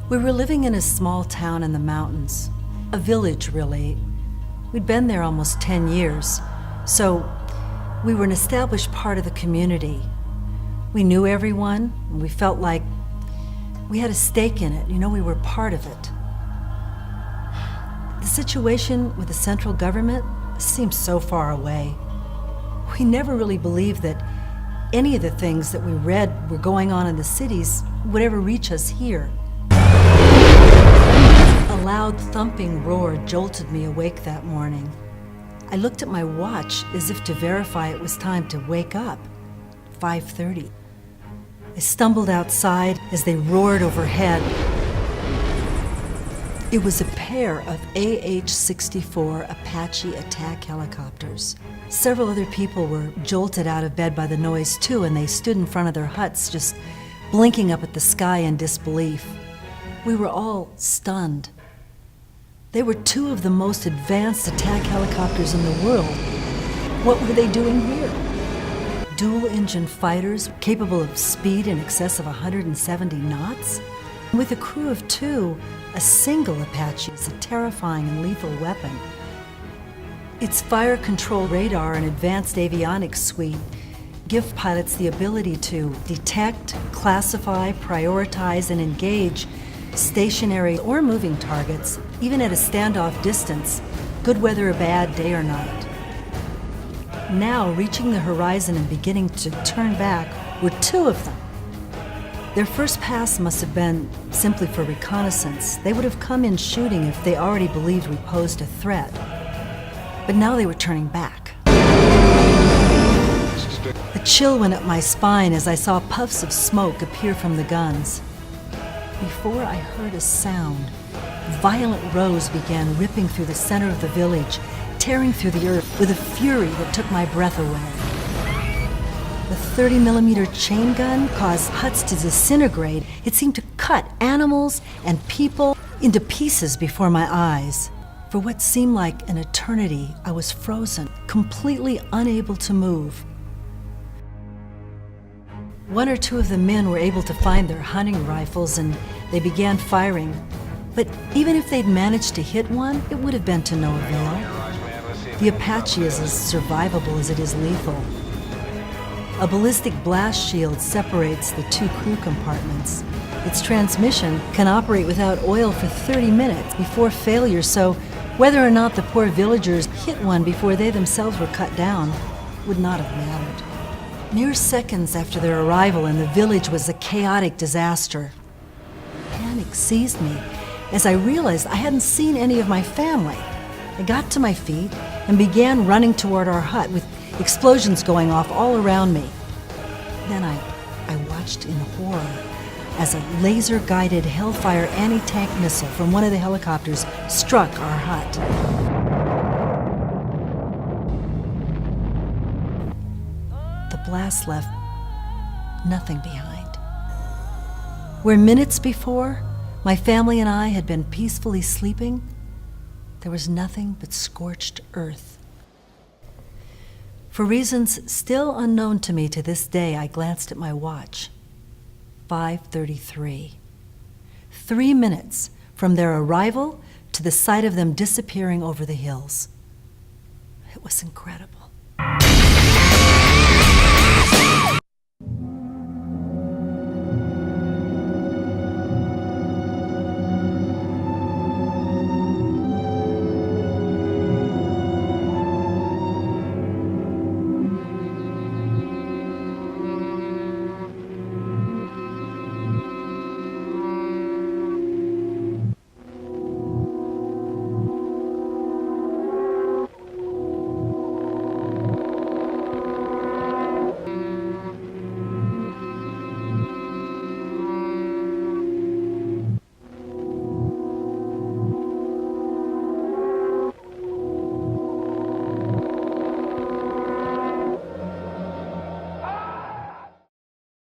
We were living in a small town in the mountains, a village really. We'd been there almost 10 years, so we were an established part of the community. We knew everyone, and we felt like we had a stake in it. We were part of it. The situation with the central government seems so far away. We never really believed that any of the things that we read were going on in the cities would ever reach us here. A loud thumping roar jolted me awake that morning. I looked at my watch as if to verify it was time to wake up. 5:30. I stumbled outside as they roared overhead. It was a pair of AH-64 Apache attack helicopters. Several other people were jolted out of bed by the noise too, and they stood in front of their huts just blinking up at the sky in disbelief. We were all stunned. They were two of the most advanced attack helicopters in the world. What were they doing here? Dual-engine fighters capable of speed in excess of 170 knots? With a crew of two, a single Apache is a terrifying and lethal weapon. Its fire control radar and advanced avionics suite give pilots the ability to detect, classify, prioritize, and engage stationary or moving targets, even at a standoff distance, good weather or bad, day or night. Now, reaching the horizon and beginning to turn back were two of them. Their first pass must have been simply for reconnaissance. They would have come in shooting if they already believed we posed a threat. But now they were turning back. A chill went up my spine as I saw puffs of smoke appear from the guns. Before I heard a sound, violent rows began ripping through the center of the village, tearing through the earth with a fury that took my breath away. The 30-millimeter chain gun caused huts to disintegrate. It seemed to cut animals and people into pieces before my eyes. For what seemed like an eternity, I was frozen, completely unable to move. One or two of the men were able to find their hunting rifles and they began firing. But even if they'd managed to hit one, it would have been to no avail. The Apache is as survivable as it is lethal. A ballistic blast shield separates the two crew compartments. Its transmission can operate without oil for 30 minutes before failure, so whether or not the poor villagers hit one before they themselves were cut down would not have mattered. Mere seconds after their arrival in the village was a chaotic disaster. Panic seized me as I realized I hadn't seen any of my family. I got to my feet and began running toward our hut with explosions going off all around me. Then I watched in horror as a laser-guided Hellfire anti-tank missile from one of the helicopters struck our hut. The blast left nothing behind. Where minutes before, my family and I had been peacefully sleeping, there was nothing but scorched earth. For reasons still unknown to me to this day, I glanced at my watch. 5:33. 3 minutes from their arrival to the sight of them disappearing over the hills. It was incredible.